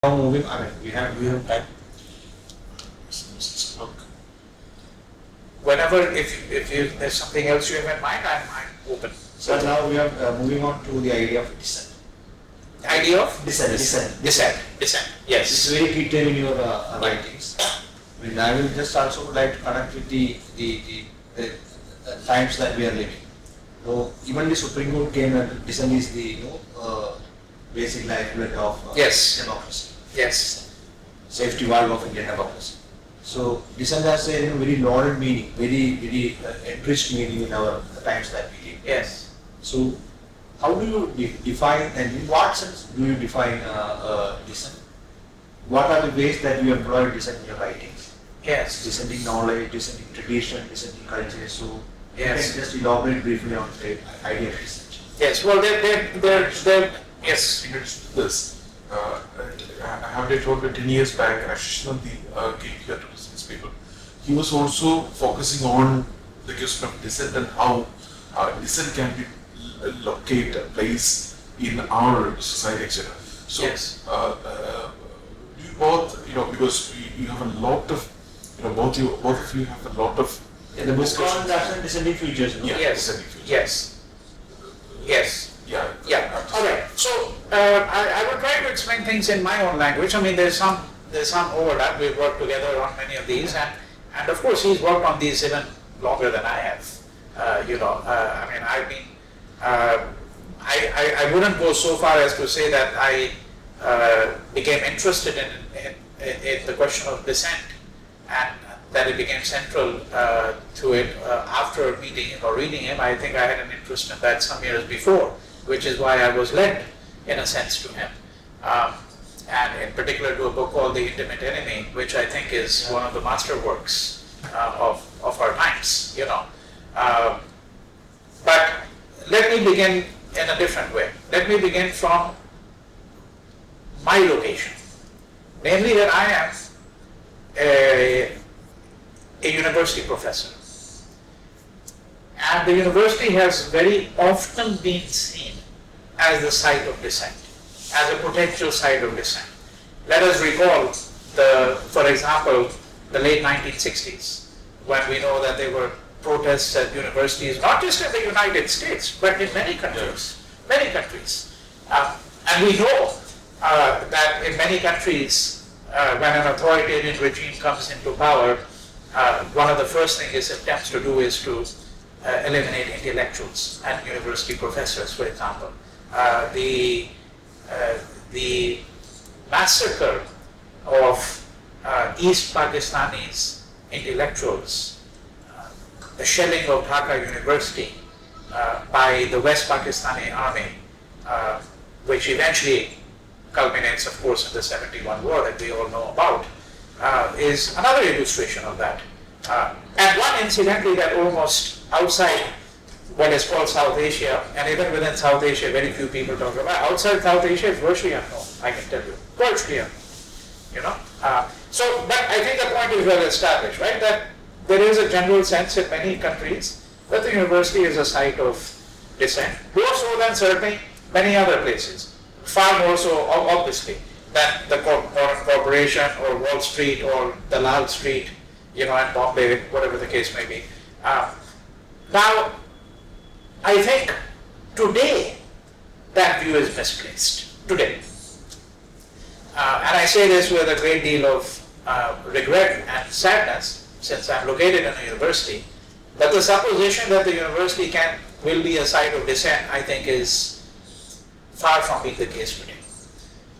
Now moving, I mean, we have time. Whenever, if there's something else you have in mind, I'm open. So now we are moving on to the idea of dissent. Idea of Dissent. dissent. This Yes. is very key term in your writings. I mean, I will just also would like to connect with the times that we are living. So even the Supreme Court came and dissent is the basic lifeblood of Yes. democracy. Yes. Safety valve of Indian democracy. So dissent has a very lauded meaning, very enriched meaning in our times that we live. Yes. So how do you define, and in what sense do you define dissent? What are the ways that you employ dissent in your writings? Yes. Dissenting knowledge, dissenting tradition, dissenting culture. So you Yes. can just elaborate briefly on the idea of dissent. Yes. Well, they're yes. This. I have told that 10 years back, Ashish Nandi came here to these people. He was also focusing on the question of dissent and how dissent can be locate a place in our society, etc. So, Yes. you both, because you have a lot of, both of you have a lot of Yeah, the book discussions. on dissenting features. No? Yeah. Yes. dissenting views. Yes. Yes. Yeah. Yeah. All right. So I will try to explain things in my own language. I mean, there's some overlap. We've worked together on many of these, and of course he's worked on these even longer than I have. I mean, I've been. I wouldn't go so far as to say that I became interested in the question of dissent, and that it became central to it after meeting him or reading him. I think I had an interest in that some years before, which is why I was led, in a sense, to him. And in particular to a book called The Intimate Enemy, which I think is one of the masterworks of our times, But let me begin in a different way. Let me begin from my location. Namely that I am a university professor. And the university has very often been seen as the site of dissent, as a potential site of dissent. Let us recall for example, the late 1960s, when we know that there were protests at universities, not just in the United States, but in many countries. And we know that in many countries, when an authoritarian regime comes into power, one of the first things it attempts to do is to eliminate intellectuals and university professors, for example. The massacre of East Pakistanis intellectuals, the shelling of Dhaka University by the West Pakistani army, which eventually culminates, of course, in the 71 war that we all know about, is another illustration of that. And one, incidentally, that almost outside what is called South Asia, and even within South Asia, very few people talk about. Outside South Asia, it's virtually unknown, I can tell you. Virtually unknown, but I think the point is well established, right? That there is a general sense in many countries that the university is a site of dissent, more so than certainly many other places. Far more so, obviously, than the Modern Corporation or Wall Street or the Lal Street, and Bombay, whatever the case may be. Now, I think today that view is misplaced. Today. And I say this with a great deal of regret and sadness, since I'm located in a university, that the supposition that the university will be a site of dissent, I think, is far from being the case today.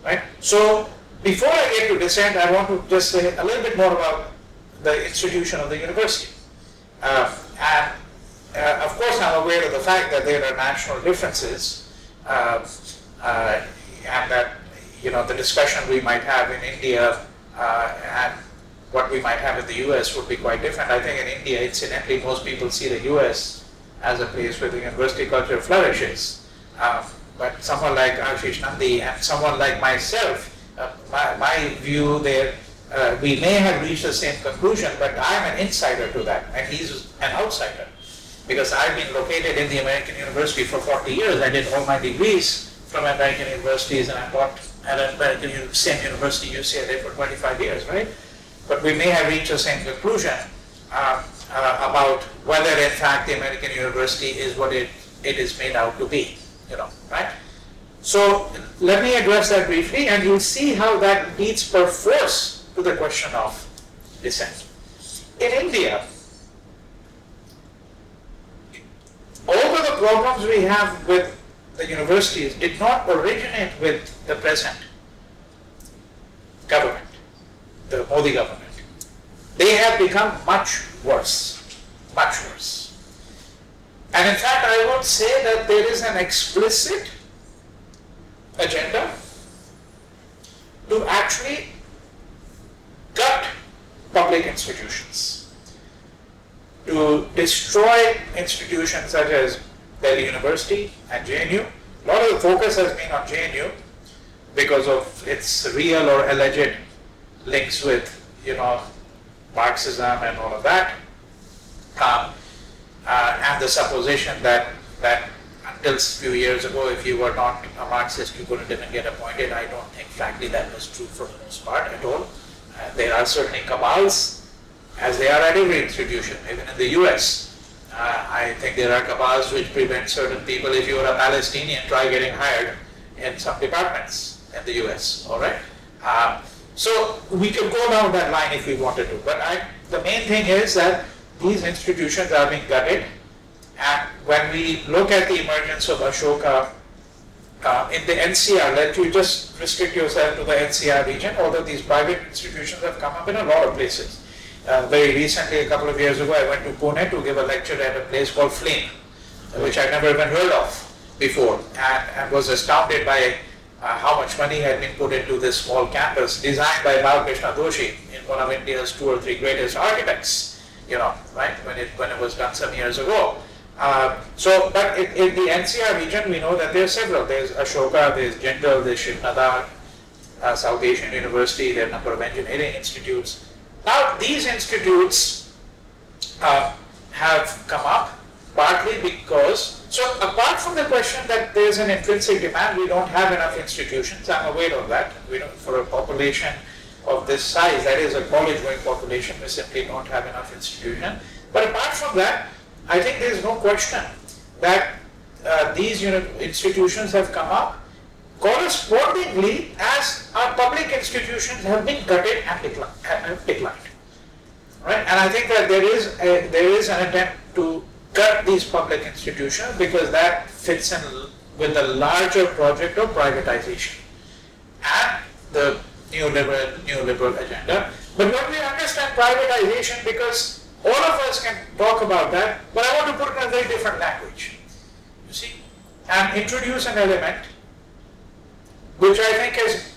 Right? So, before I get to dissent, I want to just say a little bit more about the institution of the university. Of course, I'm aware of the fact that there are national differences, and that the discussion we might have in India and what we might have in the US would be quite different. I think in India, incidentally, most people see the US as a place where the university culture flourishes. But someone like Ashish Nandi and someone like myself, my view there, we may have reached the same conclusion, but I'm an insider to that, and he's an outsider. Because I've been located in the American university for 40 years. I did all my degrees from American universities, and I taught at an American same university, UCLA, for 25 years, right? But we may have reached the same conclusion about whether in fact the American university is what it is made out to be, right? So let me address that briefly, and you'll see how that leads perforce to the question of dissent. In India, although the problems we have with the universities did not originate with the present government, the Modi government, they have become much worse, much worse. And in fact, I would say that there is an explicit agenda to actually gut public institutions, to destroy institutions such as Delhi University and JNU. A lot of the focus has been on JNU because of its real or alleged links with, Marxism and all of that, and the supposition that until a few years ago, if you were not a Marxist, you couldn't even get appointed. I don't think, frankly, that was true for the most part at all. There are certainly cabals, as they are at every institution, even in the US. I think there are cabals which prevent certain people, if you are a Palestinian, try getting hired in some departments in the US, all right? So we could go down that line if we wanted to, but the main thing is that these institutions are being gutted, and when we look at the emergence of Ashoka in the NCR, let you just restrict yourself to the NCR region, although these private institutions have come up in a lot of places. Very recently, a couple of years ago, I went to Pune to give a lecture at a place called Flame, which I'd never even heard of before, and was astounded by how much money had been put into this small campus designed by Balkrishna Doshi, in one of India's 2 or 3 greatest architects, right, when it was done some years ago. But in the NCR region, we know that there are several. There's Ashoka, there's Jindal, there's Shiv Nadar, South Asian University, there are a number of engineering institutes. Now, these institutes have come up partly because, so apart from the question that there's an intrinsic demand, we don't have enough institutions. I'm aware of that. We don't, for a population of this size, that is a college-going population, we simply don't have enough institutions. But apart from that, I think there is no question that these institutions have come up correspondingly as our public institutions have been gutted and declined. Right? And I think that there is an attempt to gut these public institutions because that fits in with the larger project of privatization and the neoliberal agenda. But when we understand privatization, because all of us can talk about that, but I want to put it in a very different language, you see, and introduce an element which I think is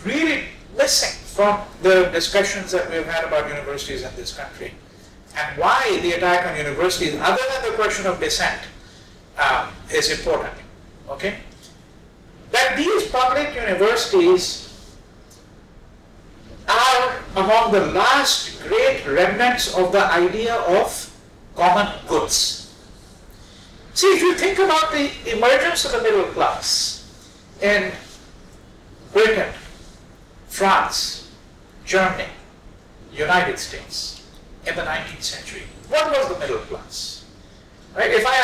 really missing from the discussions that we've had about universities in this country, and why the attack on universities, other than the question of dissent, is important, okay? That these public universities are among the last great remnants of the idea of common goods. See, if you think about the emergence of the middle class in Britain, France, Germany, United States in the 19th century, what was the middle class? Right? If I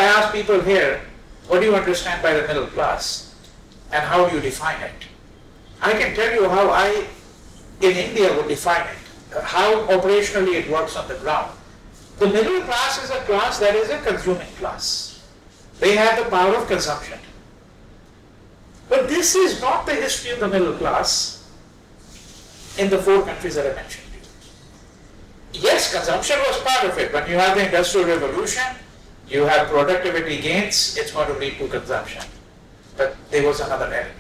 ask people here, what do you understand by the middle class and how do you define it? I can tell you how I, in India, would define it, how operationally it works on the ground. The middle class is a class that is a consuming class. They have the power of consumption. But this is not the history of the middle class in the 4 countries that I mentioned. Yes, consumption was part of it. When you have the Industrial Revolution, you have productivity gains, it's going to lead to consumption. But there was another element.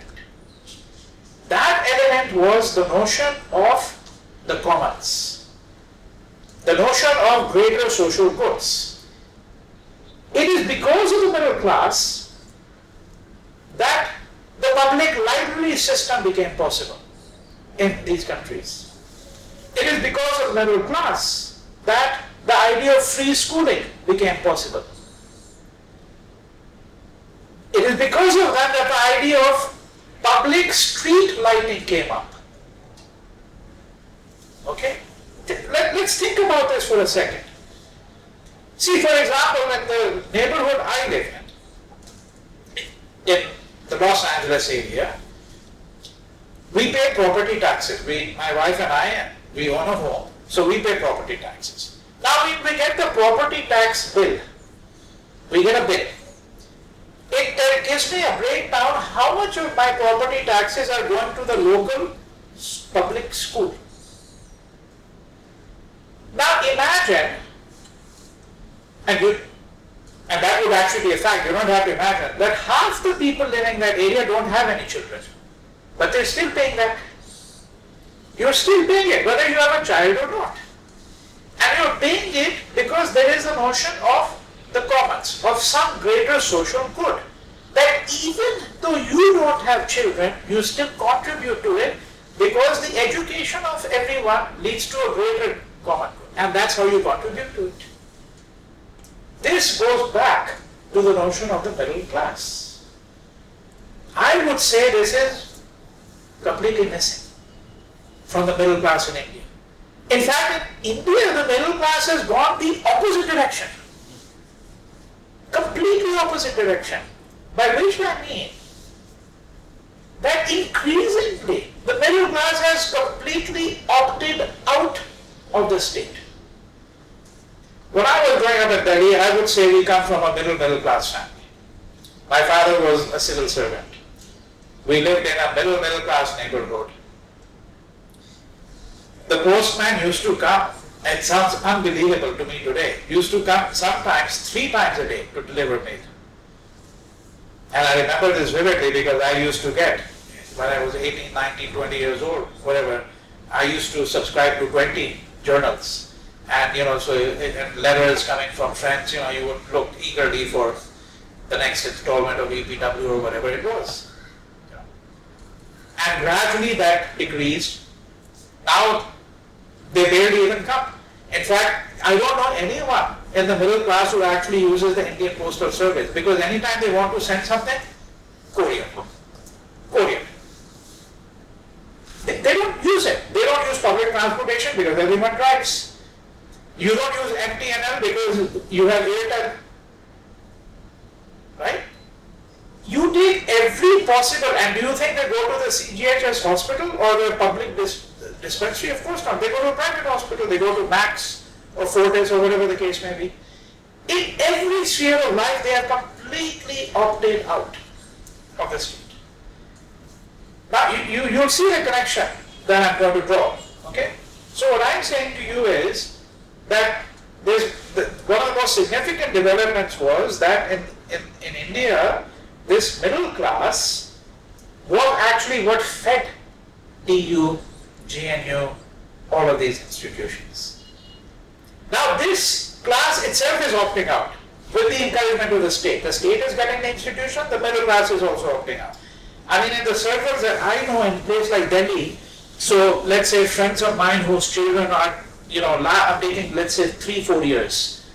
That element was the notion of the commons, the notion of greater social goods. It is because of the middle class that the public library system became possible in these countries. It is because of the middle class that the idea of free schooling became possible. It is because of that that the idea of public street lighting came up. Okay? Let's think about this for a second. See, for example, in the neighborhood I live in the Los Angeles area, we pay property taxes. My wife and I, we own a home, so we pay property taxes. Now, when we get the property tax bill, we get a bill. It gives me a breakdown how much of my property taxes are going to the local public school. Now imagine, and that would actually be a fact, you don't have to imagine, that half the people living in that area don't have any children, but they're still paying that. You're still paying it, whether you have a child or not. And you're paying it because there is a notion of the commons, of some greater social good, that even though you don't have children, you still contribute to it because the education of everyone leads to a greater common good, and that's how you contribute to it. This goes back to the notion of the middle class. I would say this is completely missing from the middle class in India. In fact, in India, the middle class has gone the opposite direction. Completely opposite direction. By which I mean that increasingly the middle class has completely opted out of the state. When I was growing up in Delhi, I would say we come from a middle class family. My father was a civil servant. We lived in a middle class neighborhood. The postman used to come, it sounds unbelievable to me today, used to come sometimes 3 times a day to deliver mail. And I remember this vividly because I used to get, when I was 18, 19, 20 years old, whatever, I used to subscribe to 20 journals. And so and letters coming from friends, you would look eagerly for the next installment of EPW or whatever it was. And gradually that decreased. Now they barely even come. In fact, I don't know anyone in the middle class who actually uses the Indian Postal Service, because anytime they want to send something, courier. They don't use it. They don't use public transportation because everyone drives. You don't use MTNL because you have Airtel. Right? You take every possible, and do you think they go to the CGHS hospital or the public dispensary? Of course not. They go to a private hospital, they go to Max or Fortis or whatever the case may be. In every sphere of life, they are completely opted out of the state. Now, you'll see the connection that I'm going to draw. Okay? So what I'm saying to you is that one of the most significant developments was that in India, this middle class was actually what fed TU, GNU, all of these institutions. Now this class itself is opting out with the encouragement of the state. The state is getting the institution, the middle class is also opting out. I mean, in the circles that I know in a place like Delhi, so let's say friends of mine whose children are, are taking, let's say 3-4 years,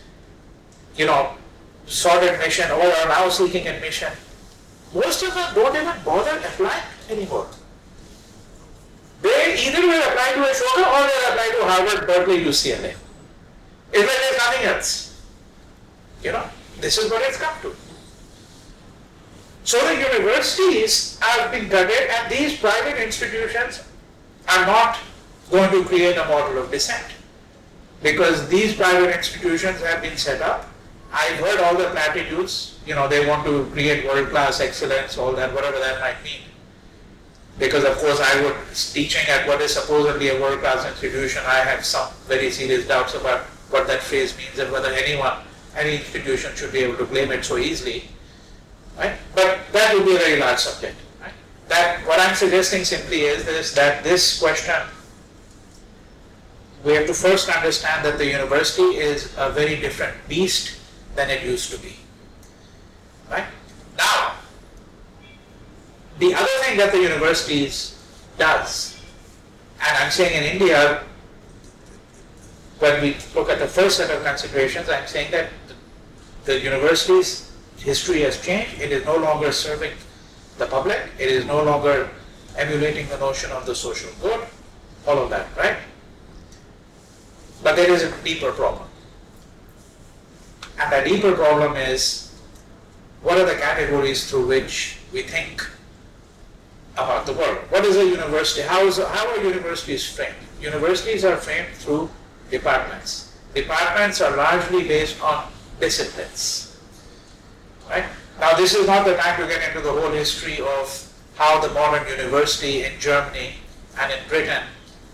sought admission or are now seeking admission, most of them don't even bother applying anymore. They either will apply to Ashoka or they'll apply to Harvard, Berkeley, UCLA. It's like there's nothing else. This is what it's come to. So the universities have been gutted, and these private institutions are not going to create a model of dissent, because these private institutions have been set up. I've heard all the platitudes, they want to create world-class excellence, all that, whatever that might mean. Because of course I was teaching at what is supposedly a world-class institution. I have some very serious doubts about what that phrase means and whether any institution should be able to claim it so easily. Right? But that would be a very large subject. Right? That what I'm suggesting simply is that this question, we have to first understand that the university is a very different beast than it used to be. Right? Now, the other thing that the universities does, and I'm saying in India, when we look at the first set of considerations, I'm saying that the university's history has changed. It is no longer serving the public, it is no longer emulating the notion of the social good, all of that, right? But there is a deeper problem. And the deeper problem is, what are the categories through which we think about the world? What is a university? How are universities framed? Universities are framed through departments. Departments are largely based on disciplines, right? Now, this is not the time to get into the whole history of how the modern university in Germany and in Britain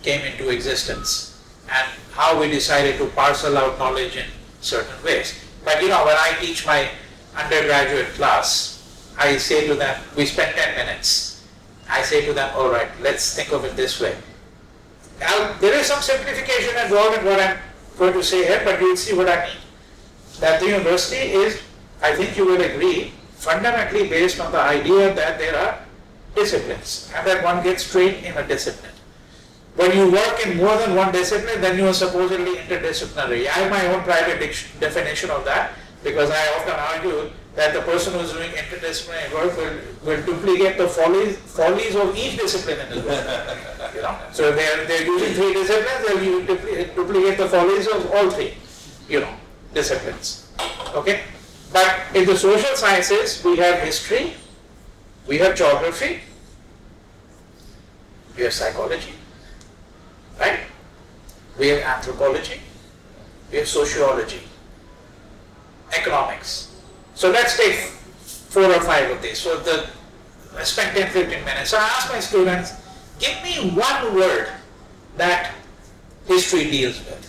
came into existence and how we decided to parcel out knowledge in certain ways. But when I teach my undergraduate class, I say to them, we spend 10 minutes. I say to them, all right, let's think of it this way. Now, there is some simplification involved in what I'm going to say here, but you'll see what I mean. That the university is, I think you will agree, fundamentally based on the idea that there are disciplines and that one gets trained in a discipline. When you work in more than one discipline, then you are supposedly interdisciplinary. I have my own private definition of that, because I often argue that the person who is doing interdisciplinary work will duplicate the follies of each discipline in his work. So if they're using 3 disciplines, they'll duplicate the follies of all 3, disciplines. Okay? But in the social sciences, we have history, we have geography, we have psychology, right? We have anthropology, we have sociology, economics. So let's take 4 or 5 of these. So I spent 10-15 minutes. So I asked my students, give me one word that history deals with.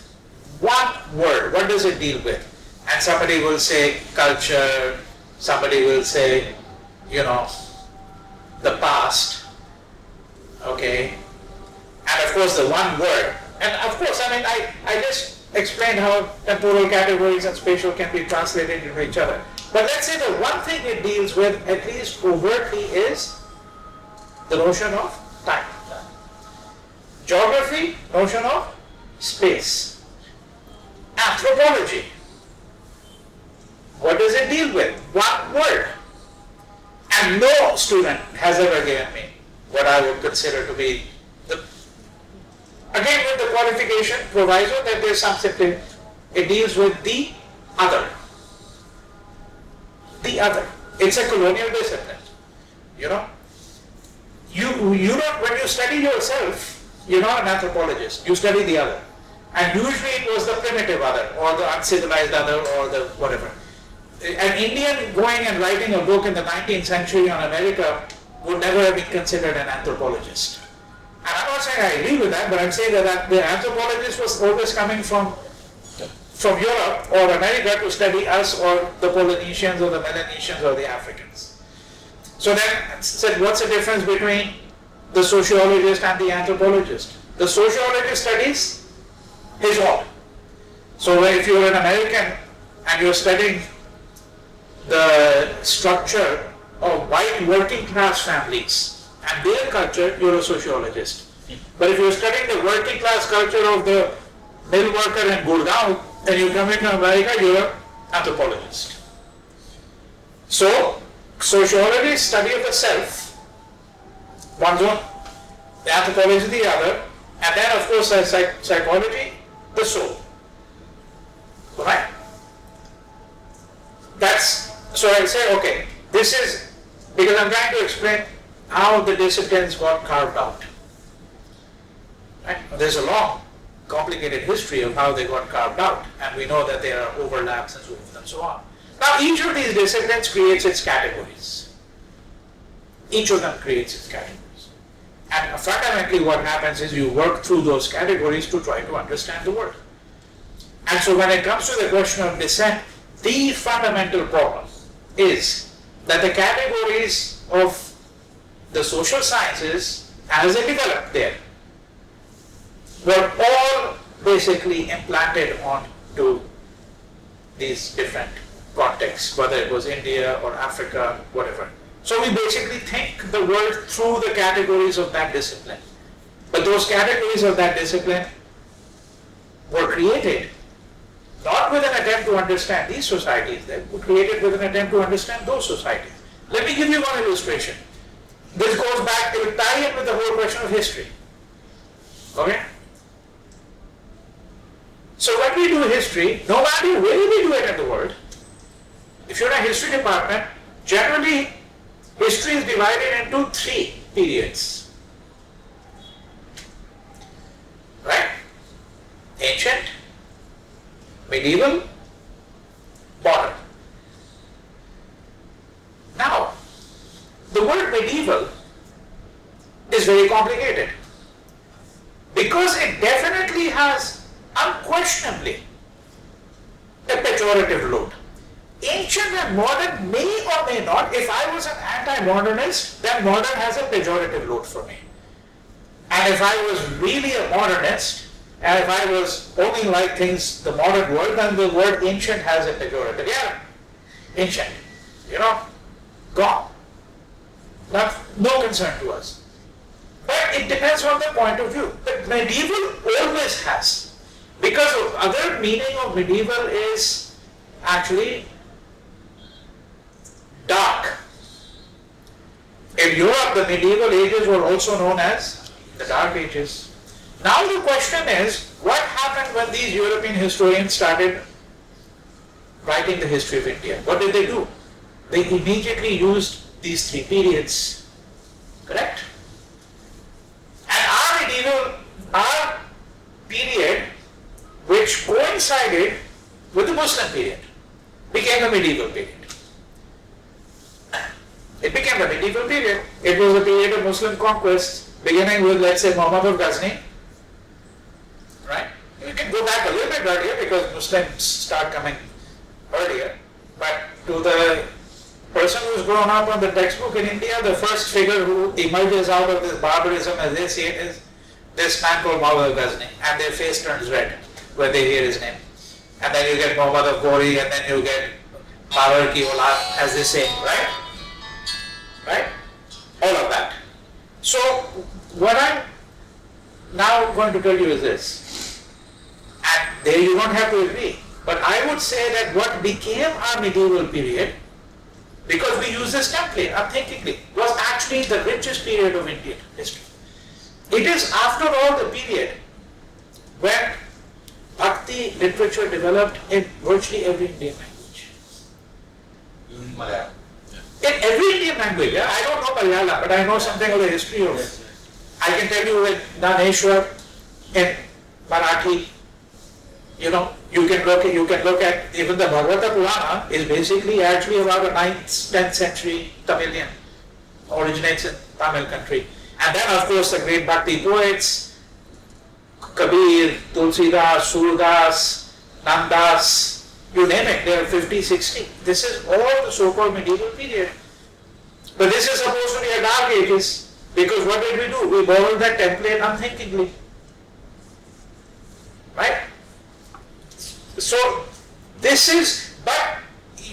One word, what does it deal with? And somebody will say culture, somebody will say, the past, okay? And of course the one word. And of course, I just explained how temporal categories and spatial can be translated into each other. But let's say the one thing it deals with, at least overtly, is the notion of time. Geography, notion of space. Anthropology, what does it deal with? One word. And no student has ever given me what I would consider to be again with the qualification proviso that there's something, it deals with the other. The other. It's a colonial discipline. You don't, when you study yourself, you're not an anthropologist, you study the other. And usually it was the primitive other, or the uncivilized other, or the whatever. An Indian going and writing a book in the 19th century on America would never have been considered an anthropologist. And I'm not saying I agree with that, but I'm saying that the anthropologist was always coming from Europe or America to study us or the Polynesians or the Melanesians or the Africans. So then said, what's the difference between the sociologist and the anthropologist? The sociologist studies his own. So if you're an American and you're studying the structure of white working class families and their culture, you're a sociologist. But if you're studying the working class culture of the mill worker in Gurgaon, and you come into America, you're an anthropologist. So, sociology is study of the self, one's own, the anthropology the other, and then of course psychology, the soul. Right? So I say, okay, this is, because I'm trying to explain how the disciplines got carved out. Right? There's a long, complicated history of how they got carved out, and we know that there are overlaps and so forth and so on. Now each of these disciplines creates its categories. Each of them creates its categories. And fundamentally what happens is you work through those categories to try to understand the world. And so when it comes to the question of dissent, the fundamental problem is that the categories of the social sciences, as they developed there, were all basically implanted onto these different contexts, whether it was India or Africa, whatever. So we basically think the world through the categories of that discipline. But those categories of that discipline were created not with an attempt to understand these societies, they were created with an attempt to understand those societies. Let me give you one illustration. this goes back, it will tie in with the whole question of history. Okay? So when we do history, no matter where we do it in the world, if you're in a history department, generally history is divided into 3 periods. Right? Ancient, medieval, modern. Now, the word medieval is very complicated because it definitely has unquestionably a pejorative load. Ancient and modern may or may not. If I was an anti-modernist, then modern has a pejorative load for me. And if I was really a modernist, and if I was only like things, the modern world, then the word ancient has a pejorative. Yeah, ancient, gone. No concern to us. But it depends on the point of view. But medieval always has. Because of other meaning of medieval is actually dark. In Europe, the medieval ages were also known as the Dark Ages. Now the question is, what happened when these European historians started writing the history of India? What did they do? They immediately used these 3 periods. Correct? And our period, which coincided with the Muslim period, became the medieval period. It became the medieval period. It was a period of Muslim conquest, beginning with, let's say, Muhammad of Ghazni. Right? You can go back a little bit earlier because Muslims start coming earlier. But to the person who's grown up on the textbook in India, the first figure who emerges out of this barbarism, as they see it, is this man called Muhammad of Ghazni. And their face turns red when they hear his name. And then you get Muhammad of Ghori, and then you get Babar ki Aulad, as they say, right? Right? All of that. So, what I'm now going to tell you is this, and there you don't have to agree, but I would say that what became our medieval period, because we use this template unthinkingly, was actually the richest period of Indian history. It is, after all, the period when Bhakti literature developed in virtually every Indian language. Even Malayalam. In every Indian language, yeah? I don't know Malayalam, but I know something of the history of it. I can tell you in Naneshwar, in Marathi, you can look at even the Bhagavata Purana is basically actually about a 9th, 10th century Tamilian, originates in Tamil country. And then of course the great Bhakti poets, Kabir, Tulsidas, Surdas, Nandas, you name it, there are 50, 60. This is all the so-called medieval period. But this is supposed to be a dark ages, because what did we do? We borrowed that template unthinkingly. Right? So, this is, but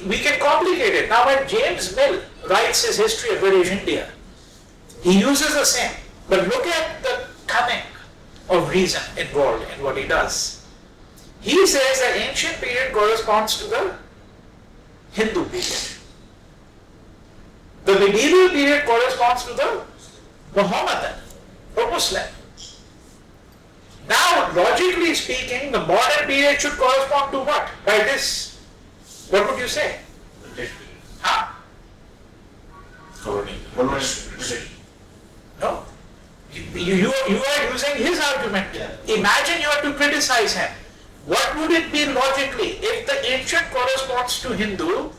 we can complicate it. Now when James Mill writes his history of British India, he uses the same. But look at the cunning of reason involved in what he does. He says that ancient period corresponds to the Hindu period. The medieval period corresponds to the Mohammedan or Muslim. Now, logically speaking, the modern period should correspond to what? By this, what would you say? Huh? No. You are using his argument. Yeah. Imagine you have to criticize him. What would it be logically? If the ancient corresponds to Hindu,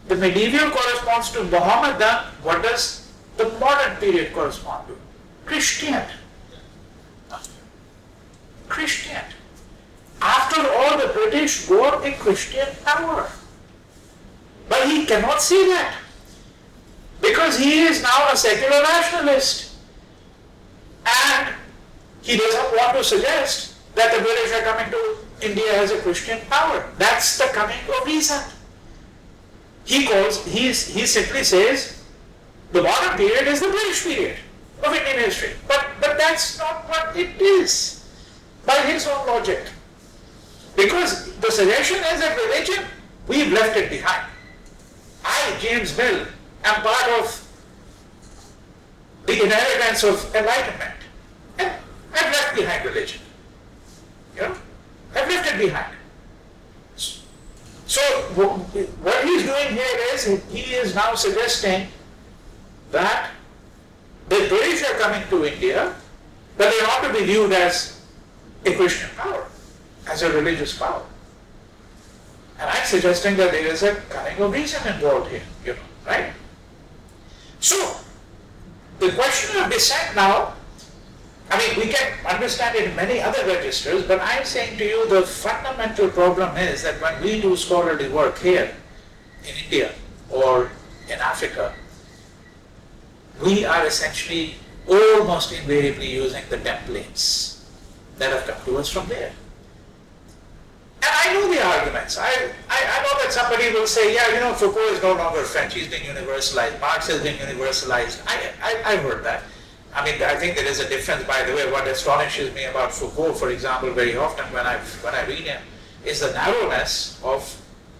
the medieval corresponds to Mohammedan, what does the modern period correspond to? Christian. Christian. After all, the British were a Christian power. But he cannot see that, because he is now a secular nationalist. And he doesn't want to suggest that the British are coming to India as a Christian power. That's the coming of reason. He simply says the modern period is the British period of Indian history. But that's not what it is, by his own logic. Because the suggestion is that religion, we've left it behind. I, James Mill, am part of the inheritance of enlightenment. And I've left behind religion. I've left it behind. So what he's doing here is, he is now suggesting that the British are coming to India, but they ought to be viewed as a Christian power, as a religious power. And I'm suggesting that there is a cunning of reason involved here, right? So, the question of dissent now, I mean, we can understand it in many other registers, but I'm saying to you the fundamental problem is that when we do scholarly work here in India or in Africa, we are essentially almost invariably using the templates that have come to us from there. And I know the arguments. I know that somebody will say, yeah, Foucault is no longer French, he's been universalized, Marx has been universalized. I've heard that. I mean, I think there is a difference, by the way. What astonishes me about Foucault, for example, very often when I read him, is the narrowness of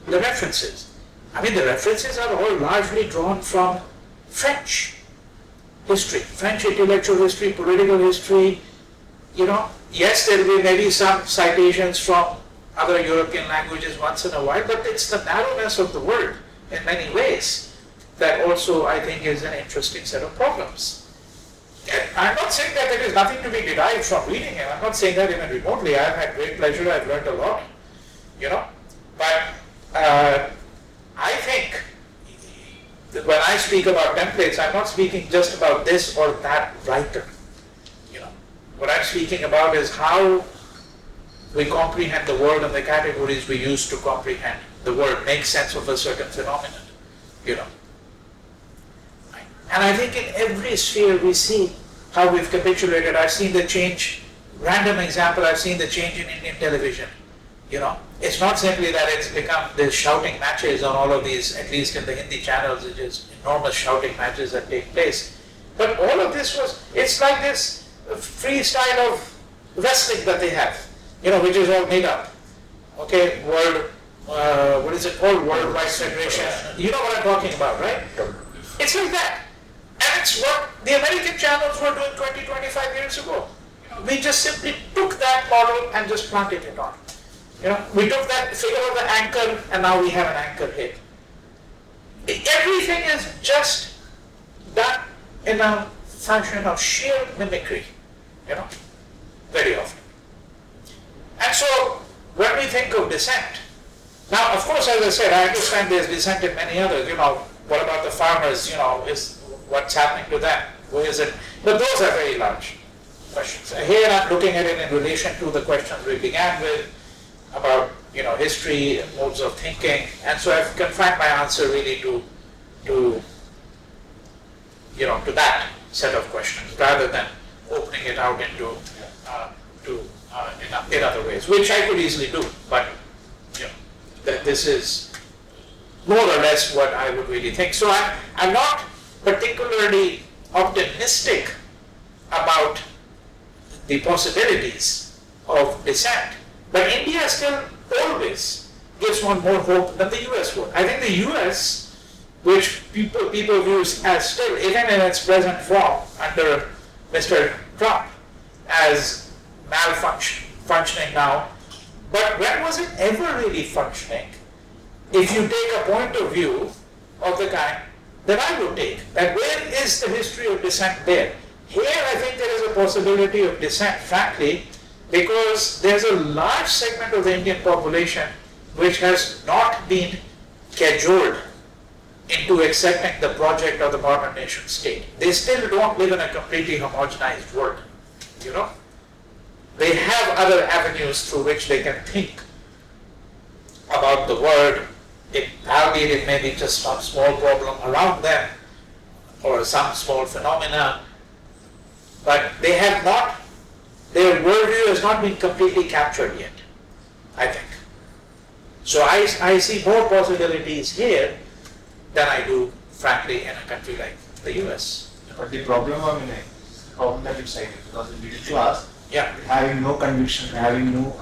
the references. I mean, the references are all largely drawn from French history, French intellectual history, political history. Yes, there will be maybe some citations from other European languages once in a while, but it's the narrowness of the word in many ways that also, I think, is an interesting set of problems. I'm not saying that there is nothing to be derived from reading him. I'm not saying that even remotely. I've had great pleasure. I've learned a lot, But I think that when I speak about templates, I'm not speaking just about this or that writer. What I'm speaking about is how we comprehend the world and the categories we use to comprehend the world, make sense of a certain phenomenon, And I think in every sphere we see how we've capitulated. I've seen the change, random example, I've seen the change in Indian television. It's not simply that it's become there's shouting matches on all of these, at least in the Hindi channels, which is enormous shouting matches that take place. But all of this it's like this freestyle of wrestling that they have, which is all made up. Okay, what is it called? World Wide Federation. You know what I'm talking about, right? It's like that. And it's what the American channels were doing 20, 25 years ago. We just simply took that model and just planted it on. We took that figure of the anchor and now we have an anchor hit. Everything is just done in a fashion of sheer mimicry, very often. And so, when we think of dissent, now of course, as I said, I understand there's dissent in many others, what about the farmers, is what's happening to them, where is it, but those are very large questions. Here I'm looking at it in relation to the questions we began with, about, history, modes of thinking, and so I've confined my answer really to that set of questions, rather than opening it out into, in other ways, which I could easily do, but, that this is more or less what I would really think. So I'm not particularly optimistic about the possibilities of dissent, but India still always gives one more hope than the US would. I think the US, which people view as still, even in its present form under Mr. Trump, as functioning now, but when was it ever really functioning? If you take a point of view of the kind that I would take, that where is the history of dissent there? Here I think there is a possibility of dissent, frankly, because there's a large segment of the Indian population which has not been cajoled into accepting the project of the modern nation state. They still don't live in a completely homogenized world, They have other avenues through which they can think about the world, albeit it may be just some small problem around them or some small phenomena, but they have not, their worldview has not been completely captured yet, I think. So I see more possibilities here than I do, frankly, in a country like the US. But the problem, the problem that you cited, because in middle class, Yeah. having no conviction, having no,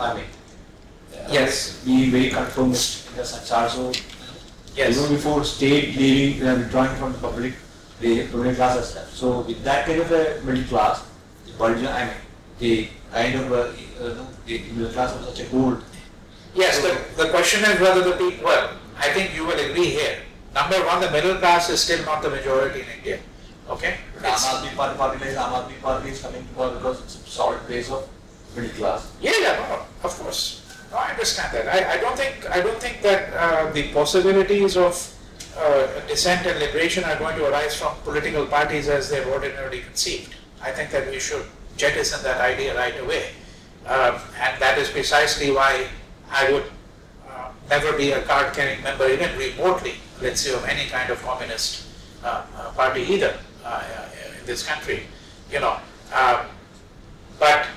Yes. being very conformist in the sense also, Yes. even before state leaving, withdrawing from the public the middle class has left. So with that kind of a middle class, the budget, I mean, the kind of the middle class was such a gold. Yes, the question is whether the people, well, I think you will agree here. Number one, the middle class is still not the majority in India. Okay? Aam Aadmi Party is coming to power because it's a solid base of middle class. Yeah, no, of course. No, I understand that. I don't think that the possibilities of dissent and liberation are going to arise from political parties as they're ordinarily conceived. I think that we should jettison that idea right away. And that is precisely why I would never be a card-carrying member, even remotely, let's say, of any kind of communist party either in this country. But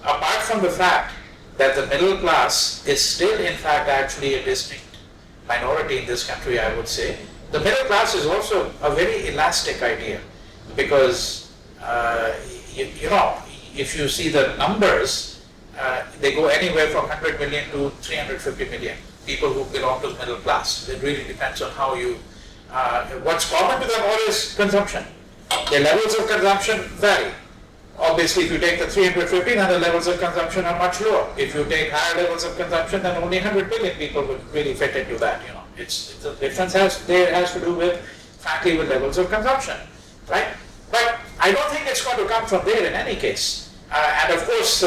apart from the fact that the middle class is still, in fact, actually a distinct minority in this country, I would say, the middle class is also a very elastic idea because, if you see the numbers, they go anywhere from 100 million to 350 million people who belong to the middle class. It really depends on how you, what's common to them all is consumption. Their levels of consumption vary. Obviously, if you take the 350, then the levels of consumption are much lower. If you take higher levels of consumption, then only 100 million people would really fit into that. It's the difference has to do with, frankly, with levels of consumption, right? But I don't think it's going to come from there in any case. And of course,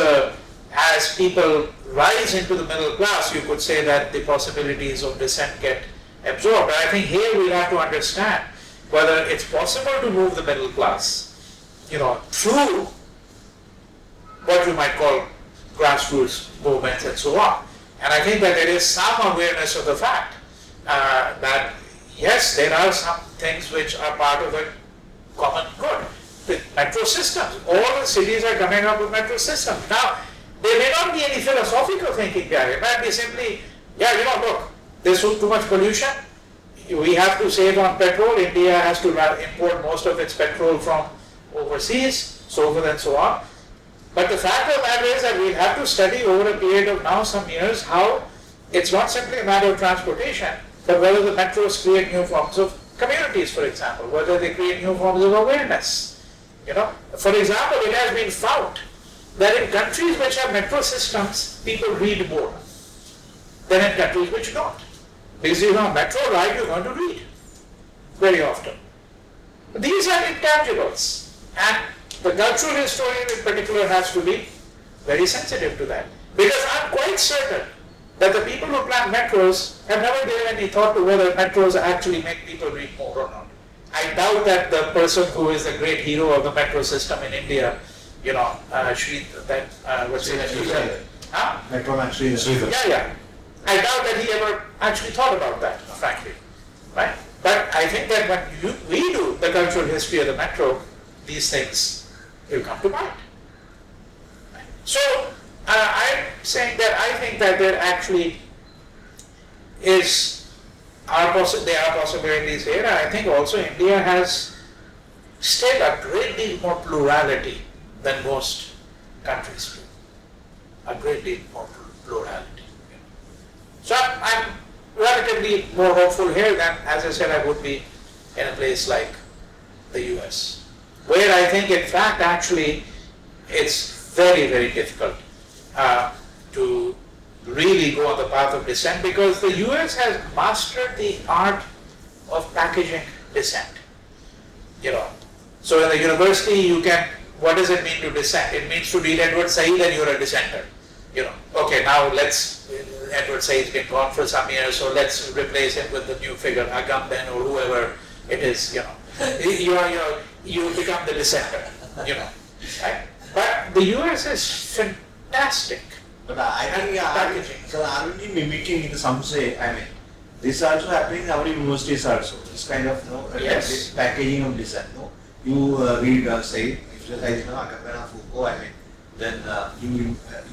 as people rise into the middle class, you could say that the possibilities of dissent get absorbed. But I think here we have to understand whether it's possible to move the middle class, through what you might call grassroots movements and so on. And I think that there is some awareness of the fact that yes, there are some things which are part of a common good. The metro systems, all the cities are coming up with metro systems. Now, there may not be any philosophical thinking there. It might be simply, look, there's too much pollution. We have to save on petrol. India has to import most of its petrol from overseas, so forth and so on. But the fact of the matter is that we'll have to study over a period of now some years how it's not simply a matter of transportation, but whether the metros create new forms of communities, for example, whether they create new forms of awareness. For example, it has been found that in countries which have metro systems, people read more than in countries which don't. Because if you're on a metro ride, you're going to read very often. These are intangibles. And the cultural historian in particular has to be very sensitive to that. Because I'm quite certain that the people who plan metros have never given any thought to whether metros actually make people read more or not. I doubt that the person who is the great hero of the metro system in India, what's his name? Metro Sridhar. Yeah. I doubt that he ever actually thought about that, frankly. Right? But I think that when we do the cultural history of the metro, these things will come to mind. Right? So, I'm saying that I think that there actually there are possibilities here. And I think also India has still a great deal more plurality than most countries do. A great deal more plurality. So I'm relatively more hopeful here than, as I said, I would be in a place like the US, where I think, in fact, actually, it's very, very difficult to really go on the path of dissent, because the US has mastered the art of packaging dissent. So in the university, what does it mean to dissent? It means to read Edward Said and you're a dissenter. Okay, now Edward Said's been gone for some years, so let's replace him with the new figure, Agamben or whoever it is, you become the dissenter, right? But the US is fantastic. But I think, so are we mimicking in some say, this also happening in our universities also, this kind of Yes. packaging of dissent. You read Said, if you like Agamben, Foucault, then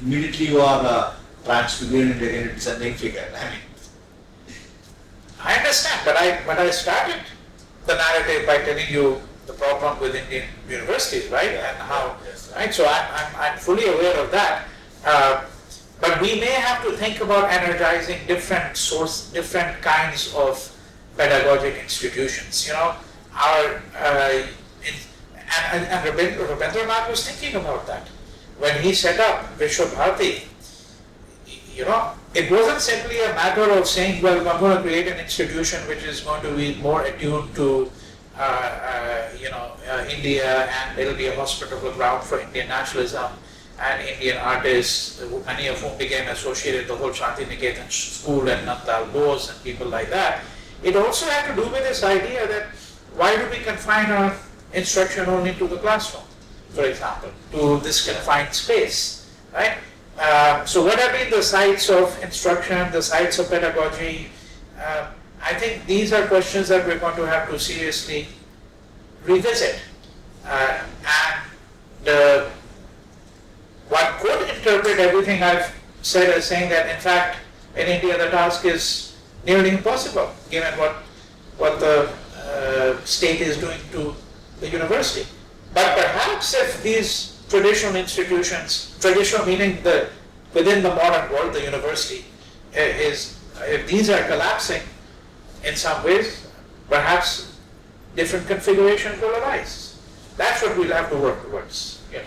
immediately you are transfigured into a dissenting figure. I understand, but I started the narrative by telling you the problem with Indian universities, right? And how, right? So I'm fully aware of that. But we may have to think about energizing different kinds of pedagogic institutions. our and Rabindranath was thinking about that when he set up Vishwa Bharati. You know, it wasn't simply a matter of saying, well, I'm going to create an institution which is going to be more attuned to, India, and it'll be a hospitable ground for Indian nationalism and Indian artists, many of whom became associated with the whole Shantiniketan school and Nandal Bose and people like that. It also had to do with this idea that why do we confine our instruction only to the classroom, for example, to this confined space, right? So what have been the sites of instruction, the sites of pedagogy? I think these are questions that we're going to have to seriously revisit. And one could interpret everything I've said as saying that in fact in India the task is nearly impossible given what the state is doing to the university. But perhaps if these traditional institutions, traditional meaning within the modern world, the university, if these are collapsing in some ways, perhaps different configurations will arise. That's what we'll have to work towards. Yeah.